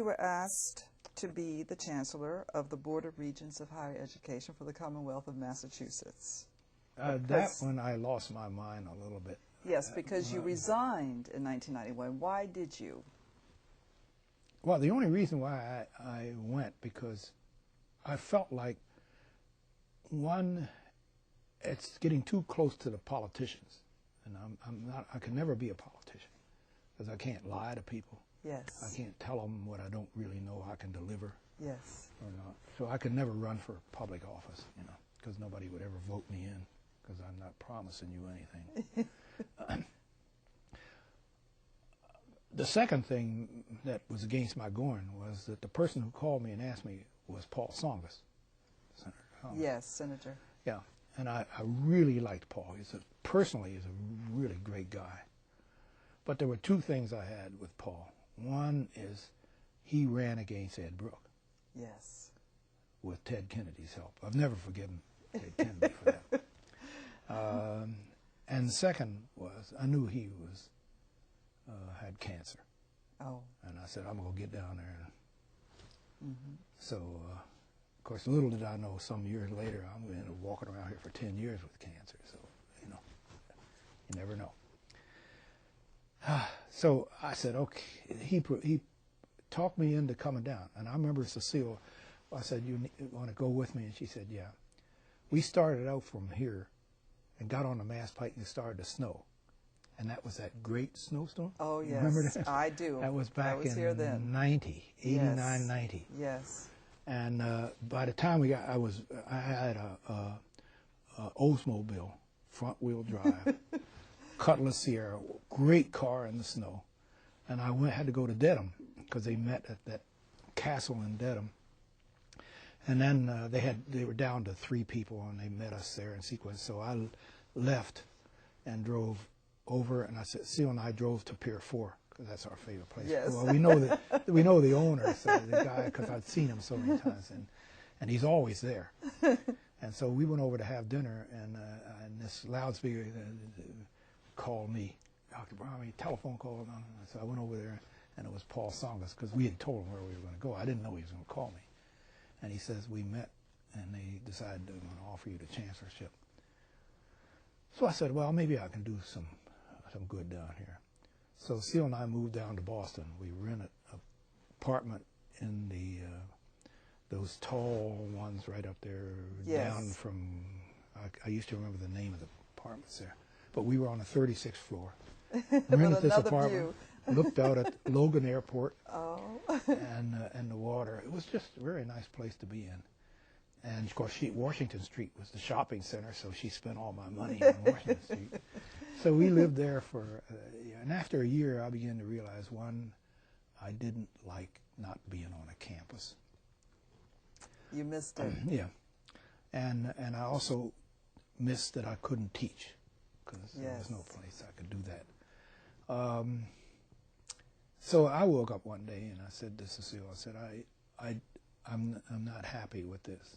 You were asked to be the Chancellor of the Board of Regents of Higher Education for the Commonwealth of Massachusetts. That one I lost my mind a little bit. Yes, because you resigned in 1991. Why did you? Well, the only reason why I went, because I felt like, one, it's getting too close to the politicians, and I can never be a politician because I can't lie to people. Yes. I can't tell them what I don't really know I can deliver. Yes. Or not. So I could never run for public office, you know, because nobody would ever vote me in, because I'm not promising you anything. The second thing that was against my going was that the person who called me and asked me was Paul Tsongas, Senator. Yes, Senator. Yeah, and I really liked Paul. Personally, he's a really great guy. But there were two things I had with Paul. One is he ran against Ed Brooke. Yes. With Ted Kennedy's help. I've never forgiven Ted Kennedy for that. And the second was I knew he was had cancer. Oh. And I said, I'm going to get down there. So, of course, little did I know, some years later, I'm going to end up walking around here for 10 years with cancer. So, you know, you never know. So I said, okay. He talked me into coming down. And I remember Cecile, I said, you want to go with me? And she said, yeah. We started out from here and got on the Mass Pike and it started to snow. And that was that great snowstorm. Oh, yes. Remember that? I do. That was back in here then. 90, 89, yes. 90. Yes. And by the time we got, I had a Oldsmobile, front wheel drive, Cutlass Sierra, great car in the snow. And I had to go to Dedham because they met at that castle in Dedham. And then they were down to 3 people and they met us there in sequence. So I left and drove over, and I said, Seal and I drove to Pier 4 because that's our favorite place. Yes. Well, we know the owner, so the guy, because I've seen him so many times, and he's always there. And so we went over to have dinner, and this loudspeaker called me, Dr. Bromery, telephone call. So I went over there, and it was Paul Tsongas because we had told him where we were going to go. I didn't know he was going to call me, and he says we met, and they decided they were going to offer you the chancellorship. So I said, well, maybe I can do some good down here. So Seal and I moved down to Boston. We rented an apartment in those tall ones right up there, yes. down from, I used to remember the name of the apartments there. But we were on the 36th floor. Rented this apartment, looked out at Logan Airport and the water. It was just a very nice place to be in. And of course, Washington Street was the shopping center, so she spent all my money on Washington Street. So we lived there for, and after a year, I began to realize, one, I didn't like not being on a campus. You missed it. Yeah, and I also missed that I couldn't teach because there was no place I could do that. So I woke up one day and I said to Cecile, I said, I'm not happy with this.